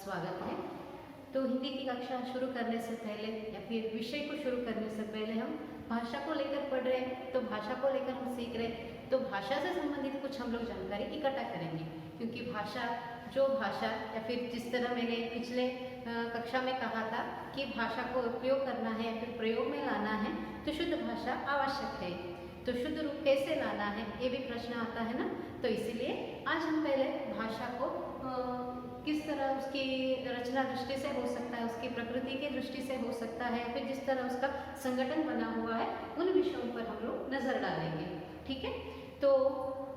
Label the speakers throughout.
Speaker 1: स्वागत है। तो हिंदी की कक्षा शुरू करने से पहले या फिर विषय को शुरू करने से पहले हम भाषा को लेकर पढ़ रहे हैं, तो भाषा को लेकर हम सीख रहे हैं, तो भाषा से संबंधित कुछ हम लोग जानकारी इकट्ठा करेंगे। क्योंकि भाषा या फिर जिस तरह मैंने पिछले कक्षा में कहा था कि भाषा को उपयोग करना है या फिर प्रयोग में लाना है तो शुद्ध भाषा आवश्यक है। तो शुद्ध रूप कैसे लाना है ये भी प्रश्न आता है ना। तो इसीलिए आज हम पहले भाषा को किस तरह उसकी रचना दृष्टि से हो सकता है, उसकी प्रकृति की दृष्टि से हो सकता है, फिर जिस तरह उसका संगठन बना हुआ है उन विषयों पर हम लोग नजर डालेंगे। ठीक है, तो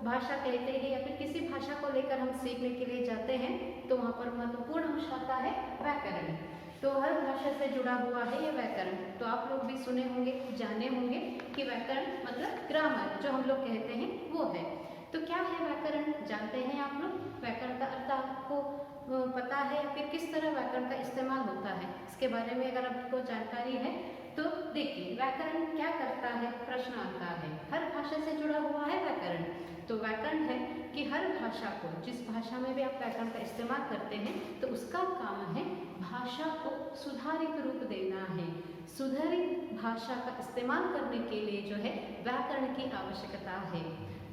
Speaker 1: भाषा कहते हैं या फिर किसी भाषा को लेकर हम सीखने के लिए जाते हैं तो वहाँ पर महत्वपूर्ण अंश आता है व्याकरण। तो हर भाषा से जुड़ा हुआ है ये व्याकरण। तो आप लोग भी सुने होंगे, जाने होंगे कि व्याकरण मतलब ग्रामर जो हम लोग कहते हैं वो है। तो क्या है व्याकरण, जानते हैं आप लोग? व्याकरण का अर्थ आपको पता है या फिर किस तरह व्याकरण का इस्तेमाल होता है, इसके बारे में अगर आपको जानकारी है तो देखिए व्याकरण क्या करता है। प्रश्न आता है, हर भाषा से जुड़ा हुआ है व्याकरण। तो व्याकरण है कि हर भाषा को, जिस भाषा में भी आप व्याकरण का इस्तेमाल करते हैं तो उसका काम है भाषा को सुधारित रूप देना है। सुधारित भाषा का इस्तेमाल करने के लिए जो है व्याकरण की आवश्यकता है।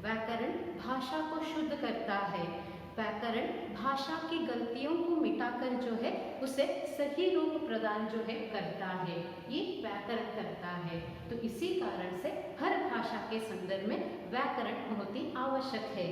Speaker 1: व्याकरण भाषा को शुद्ध करता है। व्याकरण भाषा की गलतियों को मिटाकर जो है उसे सही रूप प्रदान जो है करता है, ये व्याकरण करता है। तो इसी कारण से हर भाषा के संदर्भ में व्याकरण बहुत ही आवश्यक है।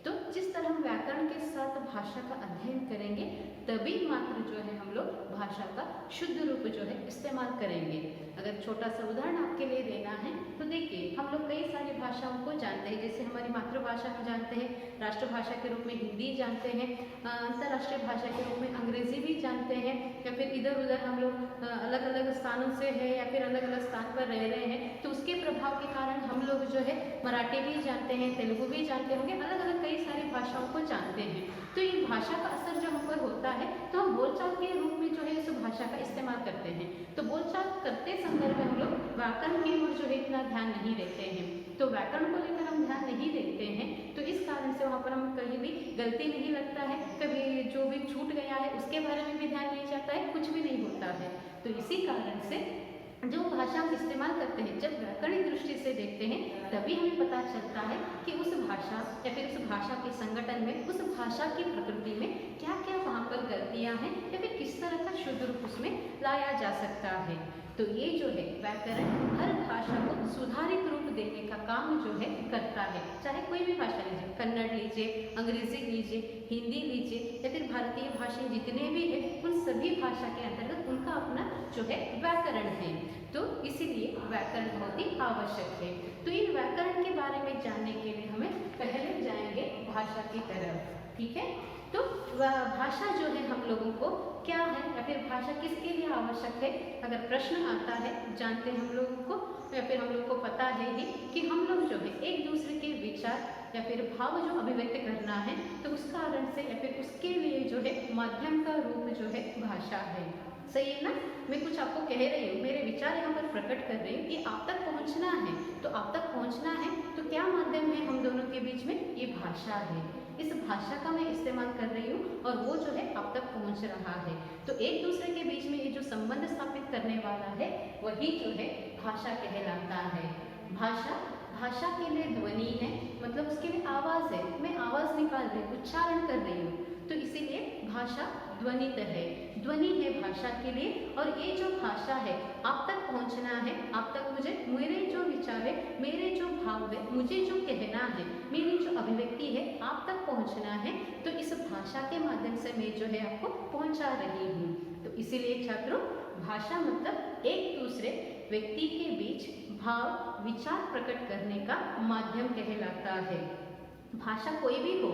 Speaker 1: तो जिस तरह हम व्याकरण के साथ भाषा का अध्ययन करेंगे तभी मात्र जो है हम लोग भाषा का शुद्ध रूप जो है इस्तेमाल करेंगे। अगर छोटा सा उदाहरण आपके लिए देना है तो देखिए हम लोग कई सारी भाषाओं को जानते हैं। जैसे हमारी मातृभाषा हम जानते हैं, राष्ट्रभाषा के रूप में हिंदी जानते हैं, अंतर्राष्ट्रीय भाषा के रूप में अंग्रेजी भी जानते हैं, या फिर इधर उधर हम लोग अलग अलग स्थानों से है या फिर अलग अलग स्थान पर रह रहे हैं तो उसके प्रभाव के कारण हम लोग जो है मराठी भी जानते हैं, तेलुगु भी जानते होंगे, अलग अलग कई सारी भाषाओं को जानते हैं। तो ये भाषा का असर जो हम पर होता है तो हम बोलचाल के रूप में जो है इस भाषा का इस्तेमाल करते हैं। तो बोलचाल करते संदर्भ में हम लोग व्याकरण की ओर जो है इतना ध्यान नहीं देते हैं। तो व्याकरण को लेकर हम ध्यान नहीं देते हैं तो इस कारण से वहाँ पर हम कहीं भी गलती नहीं लगता है, कभी जो भी छूट गया है उसके बारे में भी ध्यान नहीं जाता है, कुछ भी नहीं होता है। तो इसी कारण से जो भाषा हम इस्तेमाल करते हैं जब व्याकरणिक दृष्टि से देखते हैं तभी हमें पता चलता है कि उस भाषा या फिर उस भाषा के संगठन में, उस भाषा की प्रकृति में क्या क्या वहाँ पर गलतियाँ हैं या फिर किस तरह का शुद्ध रूप उसमें लाया जा सकता है। तो ये जो है व्याकरण हर भाषा को सुधारित रूप देने का काम जो है करता है। चाहे कोई भी भाषा लीजिए, कन्नड़ लीजिए, अंग्रेजी लीजिए, हिंदी लीजिए या फिर भारतीय भाषाएं जितने भी है उन सभी भाषा के अंतर्गत उनका अपना जो है व्याकरण है। तो इसीलिए व्याकरण बहुत ही आवश्यक है। तो इन व्याकरण के बारे में जानने के लिए हमें पहले जाएंगे भाषा की तरफ। ठीक है, तो भाषा जो है हम लोगों को क्या है या फिर भाषा किसके लिए आवश्यक है, अगर प्रश्न आता है जानते हैं हम लोगों को या फिर हम लोग को पता है ही कि हम लोग जो है एक दूसरे के विचार या फिर भाव जो अभिव्यक्त करना है तो उस कारण से या फिर उसके लिए जो है माध्यम का रूप जो है भाषा है। सही है ना? मैं कुछ आपको कह रही हूँ, मेरे विचार यहाँ पर प्रकट कर रही हूँ कि आप तक पहुँचना है। तो आप तक पहुँचना है तो क्या माध्यम है हम दोनों के बीच में? ये भाषा है। इस भाषा का मैं इस्तेमाल कर रही हूँ और वो जो है आप तक पहुँच रहा है। तो एक दूसरे के बीच में ये जो संबंध स्थापित करने वाला है वही जो है भाषा कहलाता है। भाषा के लिए ध्वनि है, मतलब उसके लिए आवाज़ है। मैं आवाज़ निकाल रही हूँ, उच्चारण कर रही हूँ, तो इसीलिए भाषा ध्वनित है। ध्वनि है भाषा के लिए। और ये जो भाषा है आप तक पहुंचना है, आप तक मुझे मेरे जो विचार है, मेरे जो भाव है, मुझे जो कहना है, मेरी जो अभिव्यक्ति है आप तक पहुंचना है। तो इस भाषा के माध्यम से मैं जो है आपको पहुंचा रही हूँ। तो इसीलिए छात्रों भाषा मतलब एक दूसरे व्यक्ति के बीच भाव विचार प्रकट करने का माध्यम कहलाता है। भाषा कोई भी हो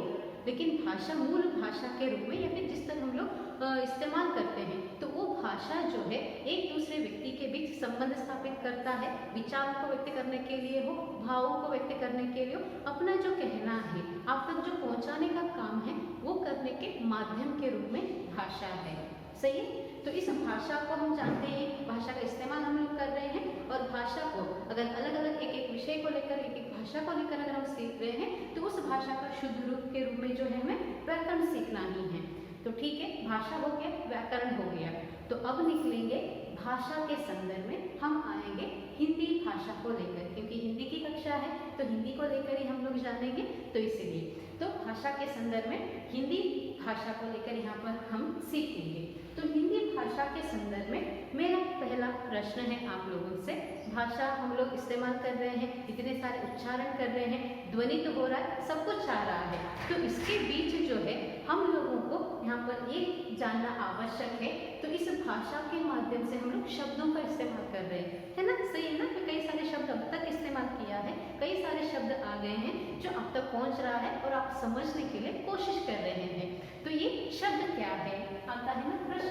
Speaker 1: लेकिन भाषा मूल भाषा के रूप में या फिर जिस तरह हम लोग इस्तेमाल करते हैं तो वो भाषा जो है एक दूसरे व्यक्ति के बीच संबंध स्थापित करता है। विचारों को व्यक्त करने के लिए हो, भावों को व्यक्त करने के लिए हो, अपना जो कहना है आप तक जो पहुंचाने का काम है वो करने के माध्यम के रूप में भाषा है। सही है? तो इस भाषा को हम जानते हैं, भाषा का इस्तेमाल हम लोग कर रहे हैं। और भाषा को अगर अलग अलग एक एक विषय को लेकर, एक एक भाषा को लेकर अगर हम सीख रहे हैं तो उस भाषा का शुद्ध रूप के रूप में जो है हमें व्याकरण सीखना ही है। तो ठीक है, भाषा हो गया, व्याकरण हो गया। तो अब निकलेंगे भाषा के संदर्भ में हम आएंगे हिंदी भाषा को लेकर, क्योंकि हिंदी की कक्षा है तो हिंदी को लेकर ही हम लोग जानेंगे, तो इसलिए तो भाषा के संदर्भ में हिंदी भाषा को लेकर यहाँ पर हम सीखेंगे। तो हिंदी भाषा के संदर्भ में मेरा पहला प्रश्न है आप लोगों से, भाषा हम लोग इस्तेमाल कर रहे हैं, इतने सारे उच्चारण कर रहे हैं, ध्वनित हो रहा है, सब कुछ आ रहा है, तो इसके बीच जो है हम लोगों को यहाँ पर ये जानना आवश्यक है। तो इस भाषा के माध्यम से हम लोग शब्दों का इस्तेमाल कर रहे हैं, है ना, सही है ना। तो कई सारे शब्द अब तक इस्तेमाल किया है, कई सारे शब्द आ गए हैं जो अब तक पहुंच रहा है और आप समझने के लिए कोशिश कर रहे हैं। तो ये शब्द क्या है, आता है ना प्रश्न।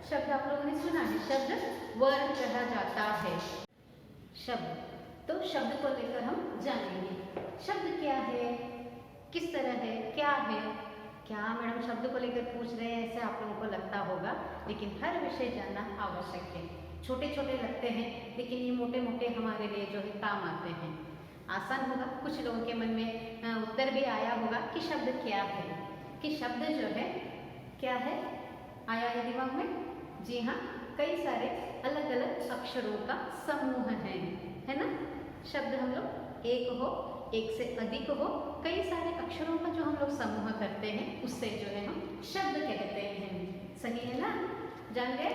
Speaker 1: शब्द आप लोगों ने सुना है, शब्द वर्ण कहा जाता है। शब्द, तो शब्द को लेकर हम जानेंगे शब्द क्या है, किस तरह है, क्या है। क्या मैडम शब्द को लेकर पूछ रहे हैं, ऐसे आप लोगों को लगता होगा, लेकिन हर विषय जानना आवश्यक है। छोटे छोटे लगते हैं लेकिन ये मोटे मोटे हमारे लिए जो है काम आते हैं। आसान होगा, कुछ लोगों के मन में उत्तर भी आया होगा कि शब्द क्या है, कि शब्द जो है क्या है, आया है दिमाग में। जी हाँ, कई सारे अलग अलग अक्षरों का समूह है ना। शब्द हम लोग एक हो, एक से अधिक हो, कई सारे अक्षरों का जो हम लोग समूह करते हैं उससे जो है हम शब्द कहते हैं। सही है ना, जान गए,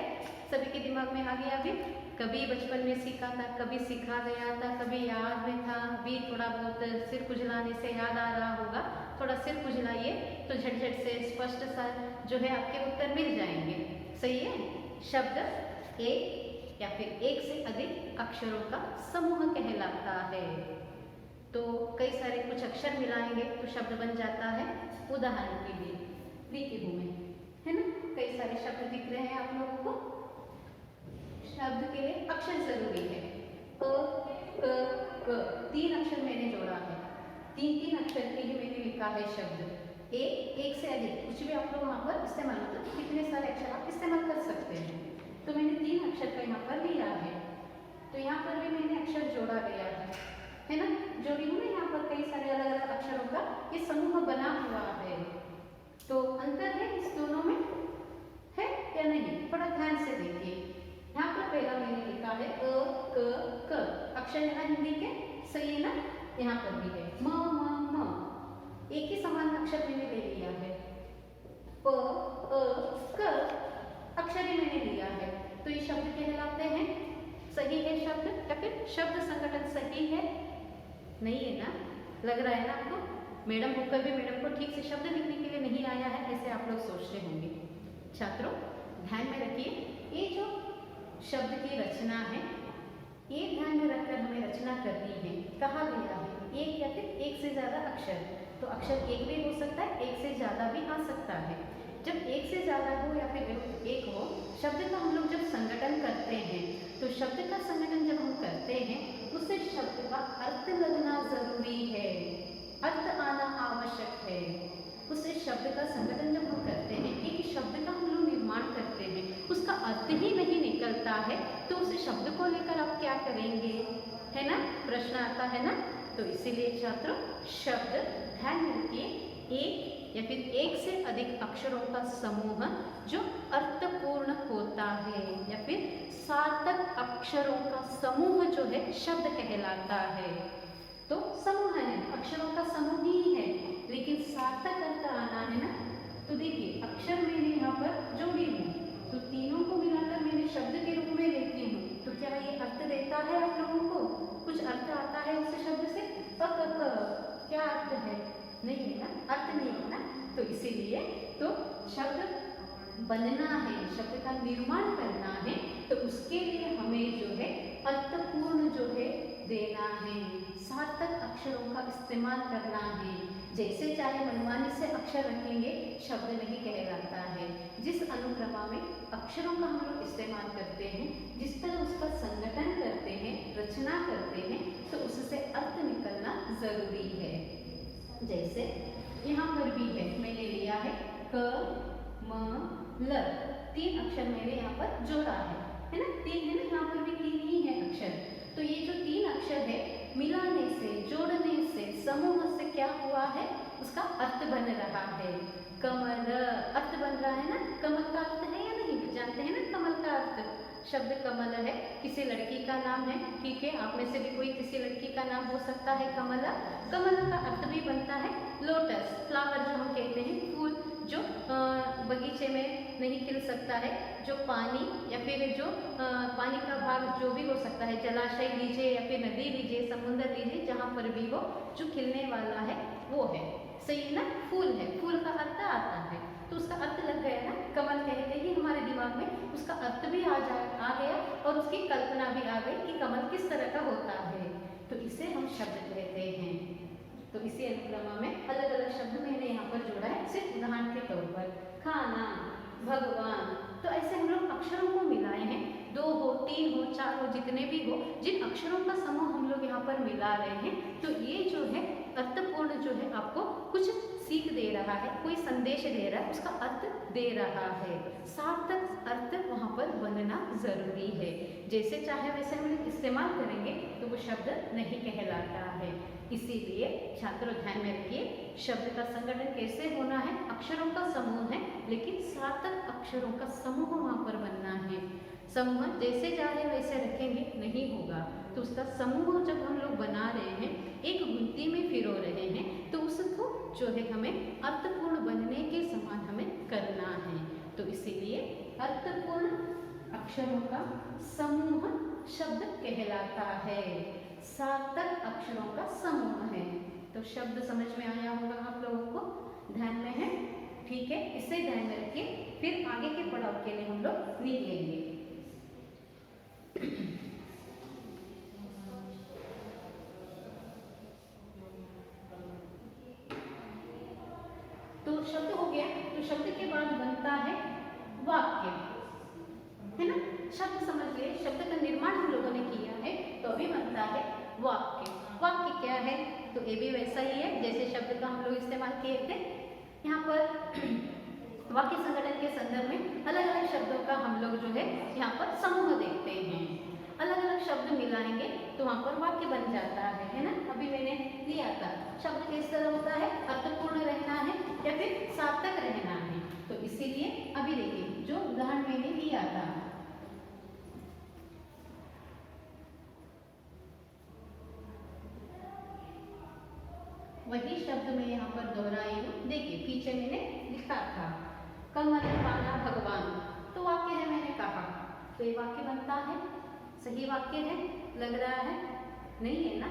Speaker 1: सभी के दिमाग में आ गया। अभी कभी बचपन में सीखा था, कभी सीखा गया था, कभी याद में था, अभी थोड़ा बहुत सिर खुजलाने से याद आ रहा होगा। थोड़ा सिर खुजलाइए तो झटझट से स्पष्ट सा जो है आपके उत्तर मिल जाएंगे। सही है, शब्द एक या फिर एक से अधिक अक्षरों का समूह कहलाता है। तो कई सारे कुछ अक्षर मिलाएंगे तो शब्द बन जाता है। उदाहरण के लिए देखिए हूँ मैं, है ना, कई सारे शब्द दिख रहे हैं आप लोगों को। शब्द के लिए अक्षर जरूरी है। क, क, क, तीन अक्षर मैंने जोड़ा है, तीन अक्षर के लिए मैंने लिखा है शब्द। एक से अधिक कुछ भी आप लोग वहाँ पर इस्तेमाल, मतलब कितने सारे अक्षर आप इस्तेमाल कर सकते हैं। तो मैंने तीन अक्षर का यहाँ पर लिया है, तो यहाँ पर भी मैंने अक्षर जोड़ा गया है ना, जोड़ी हूँ ना यहाँ पर कई सारे अलग अलग अक्षरों का ये समूह बना हुआ है। तो अंतर है इस दोनों में, है या नहीं, थोड़ा ध्यान से देखिए। यहाँ पर पहला मैंने लिखा है अ, क, क, अक्षर है ना हिंदी के, सही है ना। यहाँ पर भी है म, एक ही समान अक्षर मैंने ले लिया है। प, अ, क, अक्षर ही मैंने लिया है, तो ये शब्द कहलाते हैं। सही है शब्द, या फिर शब्द संगठन सही है, नहीं है ना, लग रहा है ना आपको। मैडम होकर भी मैडम को ठीक से शब्द लिखने के लिए नहीं आया है, ऐसे आप लोग सोचते होंगे। छात्रों ध्यान में रखिए, ये जो शब्द की रचना है ये ध्यान में रखकर हमें रचना करनी है। कहा गया है एक या फिर एक से ज्यादा अक्षर, तो अक्षर एक भी हो सकता है, एक से ज्यादा भी आ सकता है। जब एक से ज्यादा हो या फिर एक हो, शब्द का हम लोग जब संगठन करते हैं, तो शब्द का संगठन जब हम करते हैं उससे शब्द का अर्थ लगना जरूरी है, अर्थ आना आवश्यक है। उससे शब्द का संगठन जब हम करते हैं, एक शब्द का हम लोग निर्माण करते हैं, उसका अर्थ ही नहीं निकलता है, तो उस शब्द को लेकर आप क्या करेंगे, है ना, प्रश्न आता है ना। तो इसीलिए छात्रों शब्द ध्यान रखिए, एक या फिर एक से अधिक अक्षरों का समूह जो अर्थपूर्ण होता है, या फिर सार्थक अक्षरों का समूह जो है शब्द कहलाता है। तो समूह है, अक्षरों का समूह ही है, लेकिन सार्थक अर्थ आना है ना। तो देखिए अक्षर मैंने यहाँ पर जोड़ी हूँ, तो तीनों को मिलाकर मैंने शब्द के रूप में लेती हूँ, तो क्या ये अर्थ देता है आप लोगों को, कुछ अर्थ आता है उस शब्द से। क्या अर्थ है, नहीं है ना, अर्थ नहीं है ना। तो इसीलिए तो शब्द बनना है, शब्द का निर्माण करना है, तो उसके लिए हमें जो है अर्थपूर्ण जो है देना है, सार्थक अक्षरों का इस्तेमाल करना है। जैसे चाहे मनमानी से अक्षर रखेंगे शब्द नहीं कहलाता है। जिस अनुक्रमा में अक्षरों का हम लोग इस्तेमाल करते हैं, जिस तरह उसका संगठन करते हैं, रचना करते हैं, तो उससे अर्थ निकलना जरूरी है। जैसे यहाँ पर भी है, मैंने लिया है क म ल, तीन अक्षर मैंने यहाँ पर जोड़ा है ना, तीन है ना, यहाँ पर भी तीन ही है अक्षर। तो ये जो तीन अक्षर है मिलाने से, जोड़ने से, समूह से क्या हुआ है, उसका अर्थ बन रहा है। कमल अर्थ बन रहा है ना, कमल का अर्थ है या नहीं, जानते हैं ना कमल का अर्थ। शब्द कमल है, किसी लड़की का नाम है, ठीक है, आप में से भी कोई किसी लड़की का नाम हो सकता है कमला। कमल का अर्थ भी बनता है लोटस, फ्लावर जो हम कहते हैं, फूल जो बगीचे में नहीं खिल सकता है, जो पानी या फिर जो पानी का भाग जो भी हो सकता है, जलाशय लीजिए या फिर नदी लीजिए, समुद्र लीजिए, जहाँ पर भी हो जो खिलने वाला है वो है, सही है ना, फूल है, फूल का अर्थ आता है, तो उसका अर्थ लग गया ना, कमल कहते ही हमारे दिमाग में उसका अर्थ भी आ गया और उसकी कल्पना भी आ गई कि कमल किस तरह का होता है, तो इसे हम शब्द कहते हैं। तो इसी अनुक्रमा में अलग अलग शब्द मैंने यहाँ पर जोड़ा है, सिर्फ उदाहरण के तौर पर, खाना, भगवान, तो ऐसे हम लोग अक्षरों को मिलाए हैं, 2 हो, 3 हो, 4 हो, जितने भी हो, जिन अक्षरों का समूह हम लोग यहाँ पर मिला रहे हैं, तो ये जो है अर्थपूर्ण जो है आपको कुछ सीख दे रहा है, कोई संदेश दे रहा है, उसका अर्थ दे रहा है, सार्थक अर्थ वहाँ पर बनना जरूरी है, जैसे चाहे वैसे हम लोग इस्तेमाल करेंगे तो वो शब्द नहीं कहलाता है। इसीलिए छात्रों ध्यान में रखिए, शब्द का संगठन कैसे होना है, अक्षरों का समूह है, लेकिन सार्थक अक्षरों का समूह वहाँ पर बनना है। समूह जैसे चाहे वैसे रखेंगे नहीं होगा, तो उसका समूह जब हम लोग बना रहे हैं, एक गुंती में फिरो रहे हैं, तो उसको जो है हमें अर्थपूर्ण बनने के समान हमें करना है। तो इसीलिए अर्थपूर्ण अक्षरों का समूह शब्द कहलाता है, सार्थक अक्षरों का समूह है। तो शब्द समझ में आया होगा आप लोगों को, ध्यान में है, ठीक है, इसे ध्यान में रखिए, फिर आगे के पड़ाव के लिए हम लोग निकलेंगे। तो शब्द हो गया, तो शब्द के बाद बनता है वाक्य, है ना, शब्द समझ लिए, शब्द का निर्माण हम लोगों ने किया है, तो अभी बनता है वाक्य। वाक्य क्या है, तो ये भी वैसा ही है जैसे शब्द का हम लोग इस्तेमाल किए थे। यहाँ पर वाक्य संगठन के संदर्भ में अलग अलग शब्दों का हम लोग जो है यहाँ पर समूह देखते हैं, अलग अलग शब्द मिलाएंगे तो वहाँ पर वाक्य बन जाता है ना। अभी मैंने दिया था शब्द किस तरह होता है, अर्थपूर्ण रहना है या फिर सार्थक रहना है, तो इसीलिए अभी देखिए जो उदाहरण मैंने दिया था, वही शब्द मैं यहाँ पर दोहराई हूँ। देखिए पीछे मैंने लिखा था कमल पाना भगवान, तो वाक्य है मैंने कहा, तो ये वाक्य बनता है, सही वाक्य है, लग रहा है, नहीं है ना।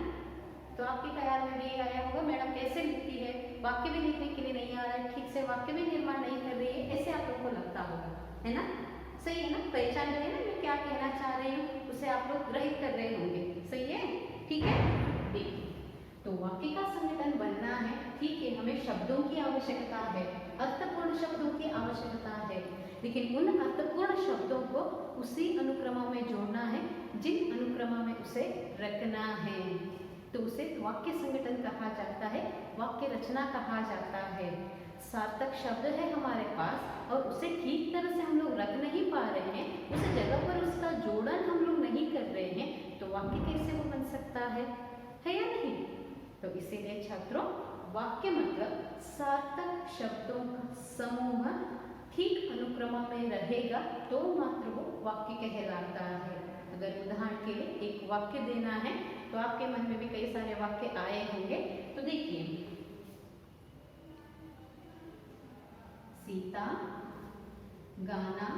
Speaker 1: तो आपके ख्याल में भी आया होगा मैडम कैसे लिखती है, वाक्य भी लिखने के लिए नहीं आ रहा है, ठीक से वाक्य भी निर्माण नहीं कर रही है, ऐसे आप लोग को लगता होगा, है ना, सही है ना, पहचान रहे हैं ना मैं क्या कहना चाह रही हूँ, उसे आप लोग ग्रहित कर रहे होंगे, सही है, ठीक है। देखिए तो वाक्य का संगठन बनना है, ठीक है, हमें शब्दों की आवश्यकता है, अर्थपूर्ण शब्दों की आवश्यकता है, लेकिन उन अर्थपूर्ण शब्दों को उसी अनुक्रमा में जोड़ना है जिन अनुक्रमा में उसे रखना है, तो उसे वाक्य संगठन कहा जाता है, वाक्य रचना कहा जाता है। सार्थक शब्द है हमारे पास और उसे ठीक तरह से हम लोग रख नहीं पा रहे हैं, उस जगह पर उसका जोड़न हम लोग नहीं कर रहे हैं, तो वाक्य कैसे वो बन सकता है या नहीं। तो इसीलिए छात्रों वाक्य मतलब सार्थक शब्दों का समूह ठीक अनुक्रमा में रहेगा तो मात्र वो वाक्य कहलाता है। अगर उदाहरण के लिए एक वाक्य देना है तो आपके मन में भी कई सारे वाक्य आए होंगे, तो देखिए सीता गाना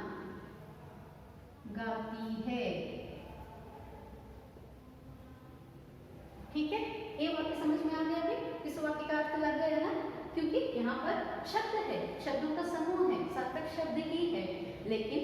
Speaker 1: गाती है, ठीक है, ये वाक्य समझ में आ गया अभी, इस वाक्य का अर्थ लग गया ना, क्योंकि यहाँ पर शब्द है, शब्दों का समूह है, सार्थक शब्द ही है, लेकिन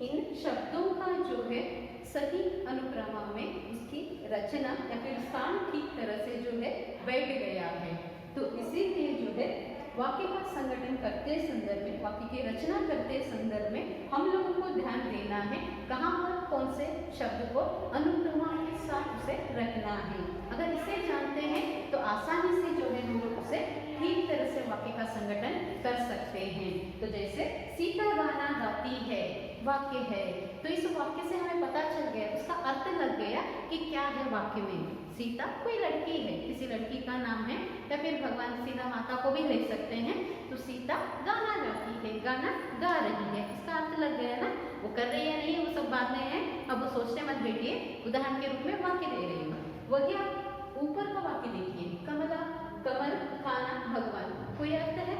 Speaker 1: इन शब्दों का जो है सही अनुक्रमा में उसकी रचना या फिर स्थान ठीक तरह से जो है बैठ गया है। तो इसीलिए जो है वाक्य का संगठन करते संदर्भ में, वाक्य की रचना करते संदर्भ में हम लोगों को ध्यान देना है कहाँ पर कौन से शब्द को अनुक्रमा के साथ उसे रखना है। अगर इसे जानते हैं तो आसानी से जो है हम लोग उसे ठीक तरह से वाक्य का संगठन कर सकते हैं। तो जैसे सीता गाना गाती है वाक्य है, तो इस वाक्य से हमें पता चल गया, उसका अर्थ लग गया कि क्या है वाक्य में। सीता कोई लड़की है, किसी लड़की का नाम है, या फिर भगवान सीता माता को भी ले सकते हैं। तो सीता गाना गाती है, गाना गा रही है, इसका अर्थ लग गया ना। वो कर रही है नहीं वो सब बात नहीं है, अब वो सोचने मत बैठिए, उदाहरण के रूप में वाक्य दे रही हूँ। वही आप ऊपर का वाक्य देखिए, कमला, कमल, खाना, भगवान, कोई अर्थ है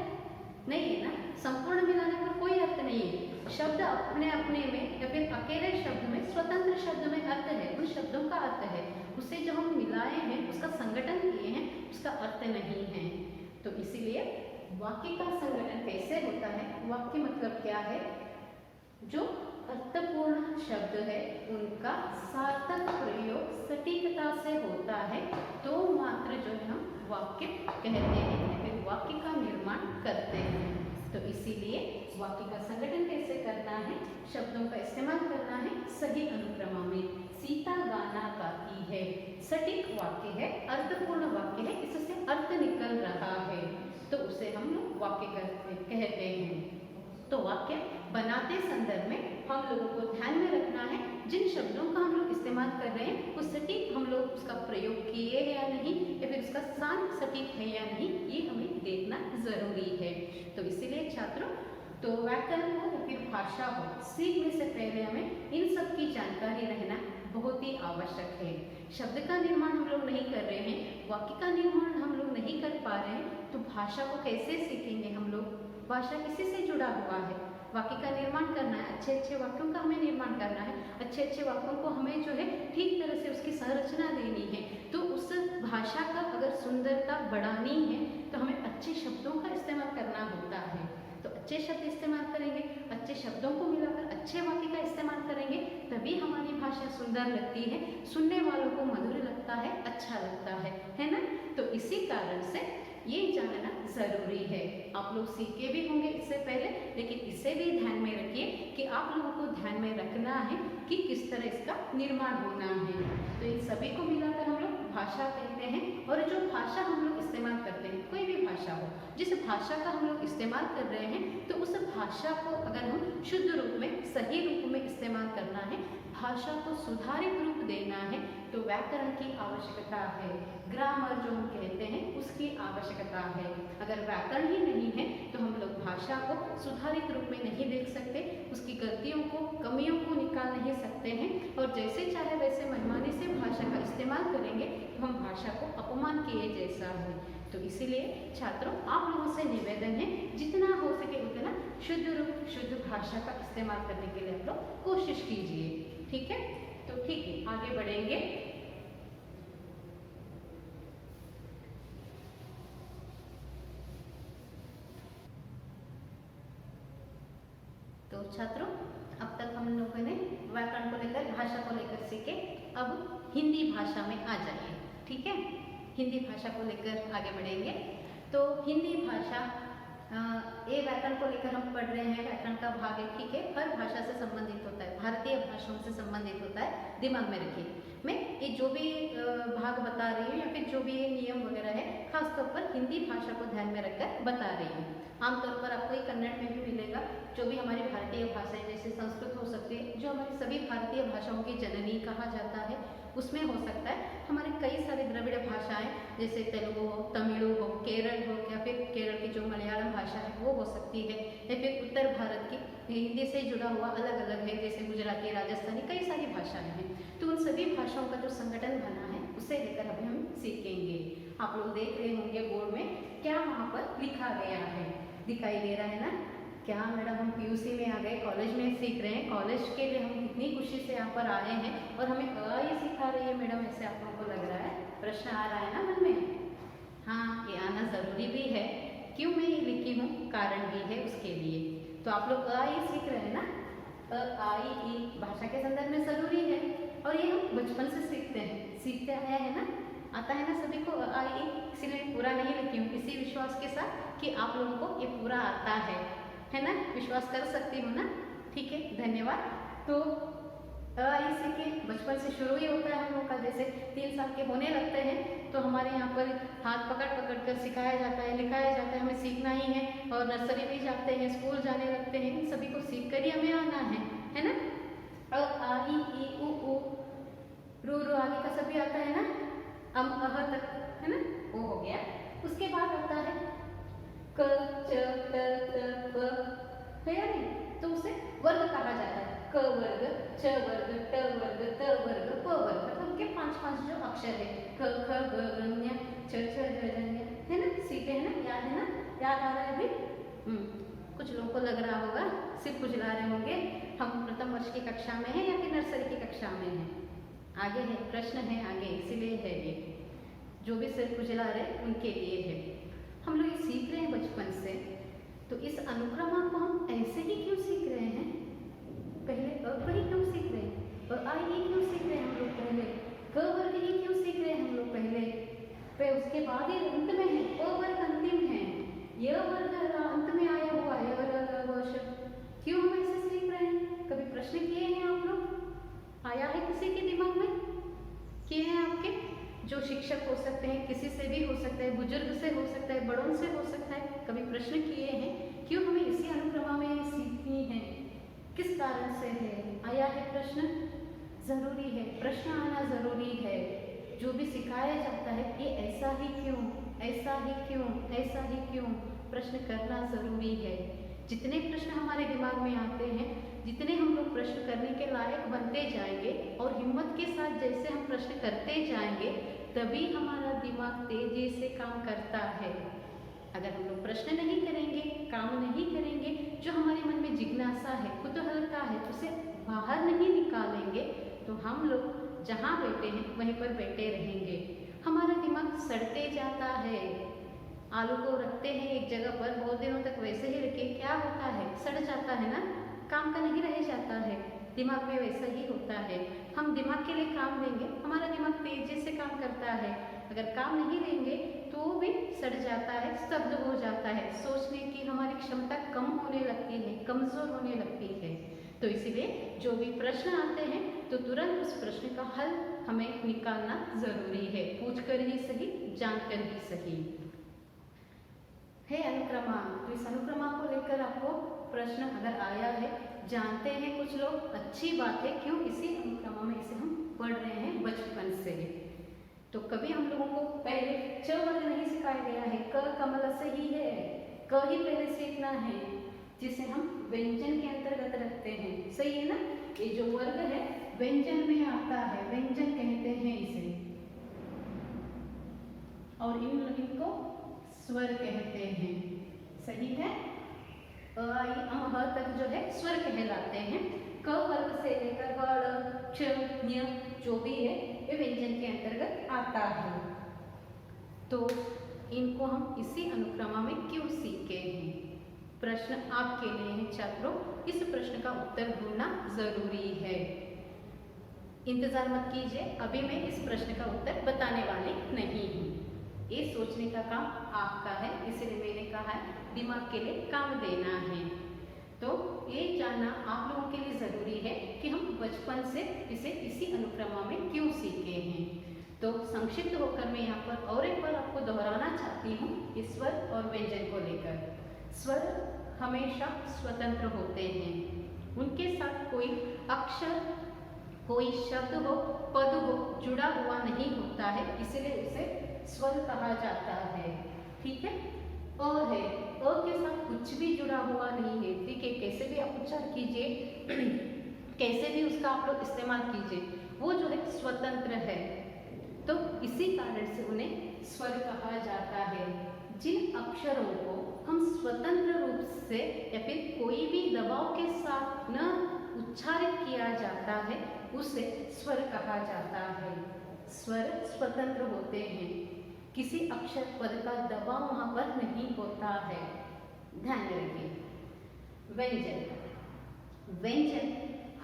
Speaker 1: नहीं है ना। संपूर्ण मिलाने पर कोई अर्थ नहीं है। शब्द अपने अपने में या फिर अकेले शब्द में, स्वतंत्र शब्द में अर्थ है, उन शब्दों का अर्थ है। उसे जो हम मिलाए हैं, उसका संगठन किए हैं, उसका अर्थ नहीं है। तो इसीलिए वाक्य का संगठन कैसे होता है, वाक्य मतलब क्या है, जो अर्थपूर्ण शब्द है उनका सार्थक प्रयोग सटीकता से होता है, तो मात्र जो है हम वाक्य कहते हैं, फिर वाक्य का निर्माण करते हैं। तो इसीलिए वाक्य का संगठन कैसे करना है, शब्दों का इस्तेमाल करना है सही अनुक्रमा में। सीता गाना गाती है, सटीक वाक्य है, अर्थपूर्ण वाक्य है, इससे अर्थ निकल रहा है, तो उसे हम लोग वाक्य कहते हैं। तो वाक्य बनाते संदर्भ में हम लोगों को ध्यान में रखना है, जिन शब्दों का हम लोग इस्तेमाल कर रहे हैं वो सटीक हम लोग उसका प्रयोग किए हैं या नहीं, या फिर उसका स्थान सटीक है या नहीं, ये हमें देखना जरूरी है। तो इसीलिए छात्रों, तो व्याकरण हो या फिर भाषा हो, सीखने से पहले हमें इन सब की जानकारी रहना बहुत ही आवश्यक है। शब्द का निर्माण हम लोग नहीं कर रहे हैं, वाक्य का निर्माण हम लोग नहीं कर पा रहे हैं, तो भाषा को कैसे सीखेंगे हम लोग। भाषा किसी से जुड़ा हुआ है, वाक्य का निर्माण करना है, अच्छे अच्छे वाक्यों का हमें निर्माण करना है, अच्छे अच्छे वाक्यों को हमें जो है ठीक तरह से उसकी संरचना देनी है। तो उस भाषा का अगर सुंदरता बढ़ानी है तो हमें अच्छे शब्दों का इस्तेमाल करना होता है। तो अच्छे शब्द इस्तेमाल करेंगे, अच्छे शब्दों को मिलाकर अच्छे वाक्य का इस्तेमाल करेंगे, तभी हमारी भाषा सुंदर लगती है, सुनने वालों को मधुर लगता है, अच्छा लगता है ना। तो इसी कारण से ये जानना जरूरी है। आप लोग सीखे भी होंगे इससे पहले, लेकिन इसे भी ध्यान में रखिए कि आप लोगों को ध्यान में रखना है कि किस तरह इसका निर्माण होना है। तो इन सभी को मिलाकर हम लोग भाषा कहते हैं। और जो भाषा हम लोग इस्तेमाल करते हैं, कोई भी भाषा हो, जिस भाषा का हम लोग इस्तेमाल कर रहे हैं, तो उस भाषा को अगर हम शुद्ध रूप में, सही रूप में इस्तेमाल करना है, भाषा को सुधारित रूप देना है, तो व्याकरण की आवश्यकता है, ग्रामर जो हम कहते हैं उसकी आवश्यकता है। अगर व्याकरण ही नहीं है तो हम लोग भाषा को सुधारित रूप में नहीं देख सकते, उसकी गलतियों को, कमियों को निकाल नहीं सकते हैं, और जैसे चाहे वैसे मनमानी से भाषा का इस्तेमाल करेंगे तो हम भाषा को अपमान किए जैसा है। तो इसीलिए छात्रों, आप लोगों से निवेदन है, जितना हो सके उतना शुद्ध रूप, शुद्ध भाषा का इस्तेमाल करने के लिए आप लोग कोशिश कीजिए, ठीक है। तो ठीक है, आगे बढ़ेंगे। तो छात्रों, अब तक हम लोगों ने व्याकरण को लेकर, भाषा को लेकर सीखे। अब हिंदी भाषा में आ जाइए, ठीक है। हिंदी भाषा को लेकर आगे बढ़ेंगे। तो हिंदी भाषा, ये व्याकरण को लेकर हम पढ़ रहे हैं, व्याकरण का भाग है, ठीक है। हर भाषा से संबंधित होता है, भारतीय भाषाओं से संबंधित होता है, दिमाग में रखिए। मैं ये जो भी भाग बता रही हूँ या फिर जो भी नियम वगैरह है, खासतौर पर हिंदी भाषा को ध्यान में रखकर बता रही हूँ। आमतौर पर आपको ये कन्नड़ में भी मिलेगा, जो भी हमारी भारतीय भाषाएं, जैसे संस्कृत हो सकती है, जो हमारी सभी भारतीय भाषाओं की जननी कहा जाता है, उसमें हो सकता है। हमारे कई सारी द्रविड़ भाषाएं, जैसे तेलुगु हो, तमिल हो, केरल हो, या फिर केरल की जो मलयालम भाषा है वो हो सकती है, या फिर उत्तर भारत की हिंदी से जुड़ा हुआ अलग अलग है, जैसे गुजराती, राजस्थानी, कई सारी भाषाएं हैं। तो उन सभी भाषाओं का जो संगठन बना है उसे लेकर अभी हम सीखेंगे। आप लोग देख रहे होंगे बोर्ड में क्या वहाँ पर लिखा गया है, दिखाई दे रहा है ना। क्या मैडम, हम पीयूसी में आ गए, कॉलेज में सीख रहे हैं, कॉलेज के लिए हम कितनी खुशी से यहाँ पर आए हैं, और हमें ये सिखा रही है मैडम, ऐसे आप लोगों को लग रहा है। प्रश्न आ रहा है ना मन में। हाँ, ये आना ज़रूरी भी है। क्यों मैं ये लिखी हूँ, कारण भी है उसके लिए। तो आप लोग ये सीख रहे हैं ना, आ ई भाषा के संदर्भ में ज़रूरी है, और ये हम बचपन से सीखते हैं, सीखते आया है ना, आता है ना सभी को आ ई। इसलिए पूरा नहीं लिखी हूँ, इसी विश्वास के साथ कि आप लोगों को ये पूरा आता है ना, विश्वास कर सकती हूँ ना, ठीक है, धन्यवाद। तो इसी के बचपन से शुरू ही होता है हम लोग का, जैसे 3 साल के होने लगते हैं तो हमारे यहाँ पर हाथ पकड़ पकड़ कर सिखाया जाता है, लिखाया जाता है, हमें सीखना ही है, और नर्सरी भी जाते हैं, स्कूल जाने लगते हैं, इन सभी को सीख कर ही हमें आना है ना। और आ ई ऊ ऊ रू रू आगे का अह तक, है ना, वो हो गया। उसके बाद आता है क च ट त प, है या नहीं, तो उसे वर्ग कहा जाता है। क वर्ग, च वर्ग, ट वर्ग, त वर्ग, प वर्ग, मतलब उनके 5 जो अक्षर है, क ख ग घ ञ छ छ ज झ ञ, है ना, सीखे हैं ना, याद है ना, याद आ रहा है अभी? कुछ लोगों को लग रहा होगा सिर्फ खुजला रहे होंगे, हम प्रथम वर्ष की कक्षा में हैं या फिर नर्सरी की कक्षा में हैं। आगे है, प्रश्न है आगे, इसीलिए है ये, जो भी सिर खुजला रहे उनके लिए है। हम लोग ये सीख रहे हैं बचपन से, तो इस अनुक्रमा को हम ऐसे ही क्यों सीख रहे हैं? पहले अ ही क्यों सीख रहे हैं? आ ही क्यों सीख रहे हैं हम लोग पहले? क वर्ग ही क्यों सीख रहे हैं हम लोग पहले? फिर उसके बाद ये अंत में है, अ वर्ग अंतिम है, य वर्ग अंत में आया हुआ है, क्यों हम ऐसे सीख रहे हैं? कभी प्रश्न किए हैं आप लोग? आया है किसी के दिमाग में? किए हैं आपके? जो शिक्षक हो सकते हैं, किसी से भी हो सकता है, बुजुर्ग से हो सकता है, बड़ों से हो सकता है, कभी प्रश्न किए हैं क्यों हमें इसी अनुक्रमा में सीखनी है, किस कारण से है? आया है प्रश्न? जरूरी है, प्रश्न आना जरूरी है। जो भी सिखाया जाता है ये ऐसा ही क्यों, ऐसा ही क्यों, ऐसा ही क्यों, प्रश्न करना जरूरी है। जितने प्रश्न हमारे दिमाग में आते हैं, जितने हम लोग प्रश्न करने के लायक बनते जाएंगे और हिम्मत के साथ जैसे हम प्रश्न करते जाएंगे, तभी हमारा दिमाग तेजी से काम करता है। अगर हम लोग प्रश्न नहीं करेंगे, काम नहीं करेंगे, जो हमारे मन में जिज्ञासा है, कुतूहलता है, उसे बाहर नहीं निकालेंगे, तो हम लोग जहाँ बैठे हैं वहीं पर बैठे रहेंगे। हमारा दिमाग सड़ते जाता है। आलू को रखते हैं एक जगह पर, बहुत दिनों तक वैसे ही रखे, क्या होता है? सड़ जाता है ना, काम का नहीं रह जाता है। दिमाग में वैसा ही होता है। हम दिमाग के लिए काम देंगे, हमारा दिमाग तेजी से काम करता है। अगर काम नहीं देंगे तो वो भी सड़ जाता है, स्तब्ध हो जाता है, सोचने की हमारी क्षमता कम होने लगती है, कमजोर होने लगती है। तो इसीलिए जो भी प्रश्न आते हैं तो तुरंत उस प्रश्न का हल हमें निकालना जरूरी है, पूछकर ही सही, जानकर ही सही है। अनुक्रमा, तो इस अनुक्रमा को लेकर आपको प्रश्न अगर आया है, जानते हैं कुछ लोग, अच्छी बात है, क्यों इसी अनुक्रमा में इसे हम पढ़ रहे हैं बचपन से। तो कभी हम लोगों को पहले च वर्ग नहीं सिखाया गया है, क कमल से ही है, क ही पहले सीखना है, जिसे हम व्यंजन के अंतर्गत रखते हैं, सही है ना। ये जो वर्ग है व्यंजन में आता है, व्यंजन कहते हैं इसे, और इनको स्वर कहते हैं, सही है। अ आई अ तक जो है स्वर कहलाते हैं। क वर्ग से लेकर ग क्ष ञ जो भी है ये व्यंजन के अंतर्गत आता है। तो इनको हम इसी अनुक्रमा में क्यों सीखे हैं? प्रश्न आपके लिए है छात्रों, इस प्रश्न का उत्तर ढूंढना जरूरी है। इंतजार मत कीजिए, अभी मैं इस प्रश्न का उत्तर बताने वाली नहीं हूँ, ये सोचने का काम आपका है, इसलिए मैंने कहा है दिमाग के लिए काम देना है। तो ये जानना आप लोगों के लिए ज़रूरी है कि हम बचपन से इसे इसी अनुक्रमा में क्यों सीखे हैं। तो संक्षिप्त होकर मैं यहाँ पर और एक बार आपको दोहराना चाहती हूँ इस स्वर और व्यंजन को लेकर। स्वर हमेशा स्वतंत्र होते हैं, उनके साथ कोई अक्षर, कोई शब्द हो, पद हो जुड़ा हुआ नहीं होता है, इसलिए उसे स्वर कहा जाता है। ठीक है। अ है, अ के साथ कुछ भी जुड़ा हुआ नहीं है, ठीक है, कैसे भी आप उच्चार कीजिए कैसे भी उसका आप लोग इस्तेमाल कीजिए, वो जो है स्वतंत्र है, तो इसी कारण से उन्हें स्वर कहा जाता है। जिन अक्षरों को हम स्वतंत्र रूप से या फिर कोई भी दबाव के साथ न उच्चारित किया जाता है उसे स्वर कहा जाता है। स्वर स्वतंत्र होते हैं, किसी अक्षर पद का दबाव वहां पर नहीं होता है, ध्यान रखिए। व्यंजन, व्यंजन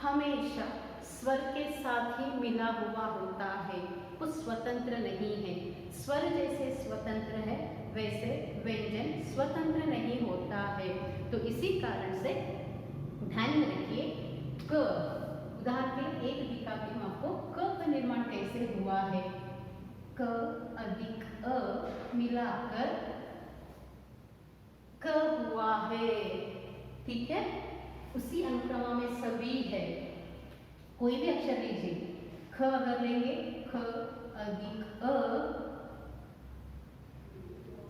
Speaker 1: हमेशा स्वर के साथ ही मिला हुआ होता है, वो स्वतंत्र नहीं है। स्वर जैसे स्वतंत्र है वैसे व्यंजन स्वतंत्र नहीं होता है। तो इसी कारण से ध्यान में रखिए, क उदाहरण के लिए एक दिखाती हूँ आपको, क का निर्माण कैसे हुआ है। क अधिक अ मिलाकर क हुआ है, ठीक है। उसी अनुक्रमा में सभी है, कोई भी अक्षर लीजिए, ख अगर लेंगे ख अधिक अ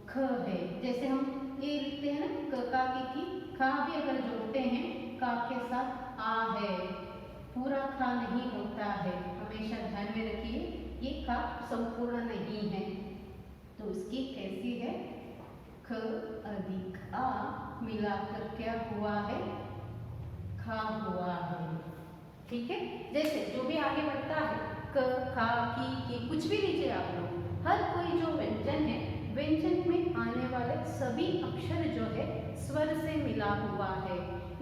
Speaker 1: ख है। जैसे हम ये लिखते हैं ना क का की खा भी अगर जोड़ते हैं का के साथ आ है, पूरा खा नहीं होता है, हमेशा ध्यान में रखिए ये खा संपूर्ण नहीं है। तो इसकी कैसी है, ख अधिक आ मिलाकर क्या हुआ है, खा हुआ है। ठीक है, जैसे जो भी आगे बढ़ता है क खा की कुछ भी लीजिए आप लोग, हर कोई जो व्यंजन है व्यंजन में आने वाले सभी अक्षर जो है स्वर से मिला हुआ है।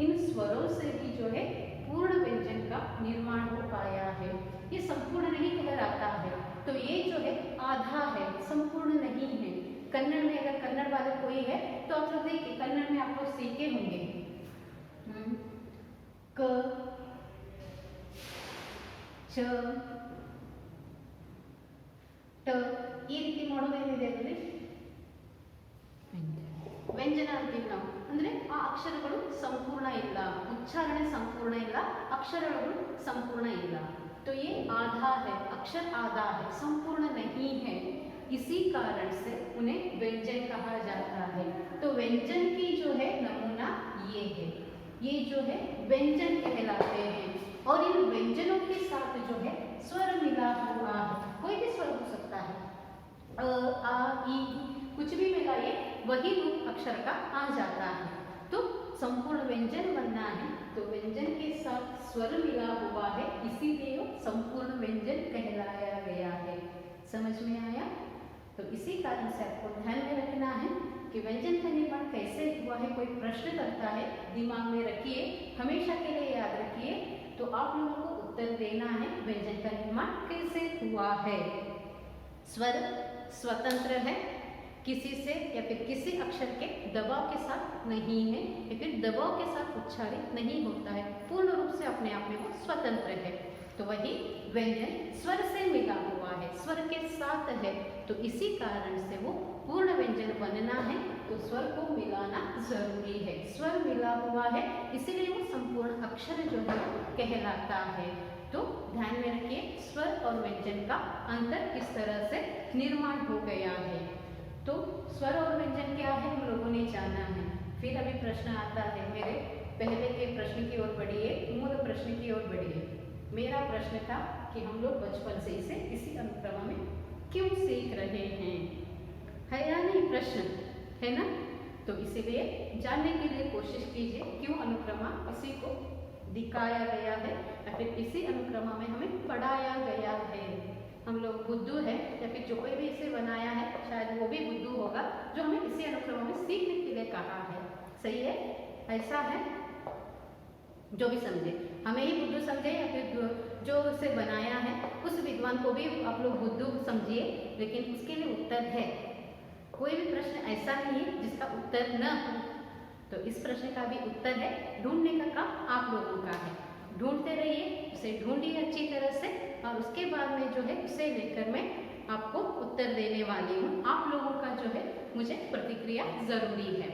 Speaker 1: इन स्वरों से ही जो है पूर्ण व्यंजन का निर्माण हो पाया है। ये संपूर्ण नहीं कहलाता है, तो ये जो है आधा है, संपूर्ण नहीं है। कन्नड़ में अगर कन्नड़ वाले कोई है तो आप लोग देखिए कन्नड़ में आप लोग सीखे होंगे क च ट ಈ ರೀತಿ ಮಾಡೋದೇನಿದೆ ಅಂದ್ರೆ ವ್ಯಂಜನ ಅಂತೀವಿ ನಾವು, ಅಂದ್ರೆ ಆ ಅಕ್ಷರಗಳು ಸಂಪೂರ್ಣ ಇಲ್ಲ, ಉಚ್ಚಾರಣೆ ಸಂಪೂರ್ಣ ಇಲ್ಲ, ಅಕ್ಷರಗಳು संपूर्ण ಇಲ್ಲ। तो ये आधा है, अक्षर आधा है, संपूर्ण नहीं है, इसी कारण से उन्हें व्यंजन कहा जाता है। तो व्यंजन की जो है नमूना ये है, ये जो है व्यंजन कहलाते हैं। और इन व्यंजनों के साथ जो है स्वर मिला हुआ है, कोई भी स्वर हो सकता है, अ आ ई कुछ भी मिलाइए वही रूप अक्षर का आ जाता है। तो संपूर्ण व्यंजन बनना है तो व्यंजन के साथ स्वर मिला हुआ है, इसीलिए वो संपूर्ण व्यंजन कहलाया गया है। समझ में आया? तो इसी कारण से आपको ध्यान में रखना है कि व्यंजन का निर्माण कैसे हुआ है। कोई प्रश्न करता है दिमाग में रखिए, हमेशा के लिए याद रखिए, तो आप लोगों को उत्तर देना है व्यंजन का निर्माण कैसे हुआ है। स्वर स्वतंत्र है, किसी से या फिर किसी अक्षर के दबाव के साथ नहीं है या फिर दबाव के साथ उच्चारित नहीं होता है, पूर्ण रूप से अपने आप में वो स्वतंत्र है। तो वही व्यंजन स्वर से मिला हुआ है, स्वर के साथ है, तो इसी कारण से वो पूर्ण व्यंजन बनना है तो स्वर को मिलाना जरूरी है। स्वर मिला हुआ है इसीलिए वो संपूर्ण अक्षर जो है कहलाता है। तो ध्यान में रखिए स्वर और व्यंजन का अंतर किस तरह से निर्माण हो गया है। तो स्वर और व्यंजन क्या है हम लोगों ने जाना है। फिर अभी प्रश्न आता है, मेरे पहले के प्रश्न की ओर बढ़िए, मूल प्रश्न की ओर बढ़िए। मेरा प्रश्न था कि हम लोग बचपन से इसे इसी अनुक्रमा में क्यों सीख रहे हैं, है या नहीं? प्रश्न है ना? तो इसीलिए जानने के लिए कोशिश कीजिए क्यों अनुक्रमा इसी को दिखाया गया है या फिर इसी अनुक्रमा में हमें पढ़ाया गया है। हम लोग बुद्धू है या फिर जो कोई भी इसे बनाया है शायद वो भी बुद्धू होगा जो हमें इसी अनुक्रमा में सीखने के लिए कहा है। सही है? ऐसा है? जो भी समझे हमें ही बुद्धू समझे या फिर जो उसे बनाया है उस विद्वान को भी आप लोग बुद्धू समझिए, लेकिन उसके लिए उत्तर है। कोई भी प्रश्न ऐसा नहीं है जिसका उत्तर न हो। तो इस प्रश्न का भी उत्तर है, ढूंढने का काम आप लोगों का है। ढूंढते रहिए, उसे ढूंढिए अच्छी तरह से और उसके बाद में जो है उसे लेकर मैं आपको उत्तर देने वाली हूँ। आप लोगों का जो है मुझे प्रतिक्रिया जरूरी है।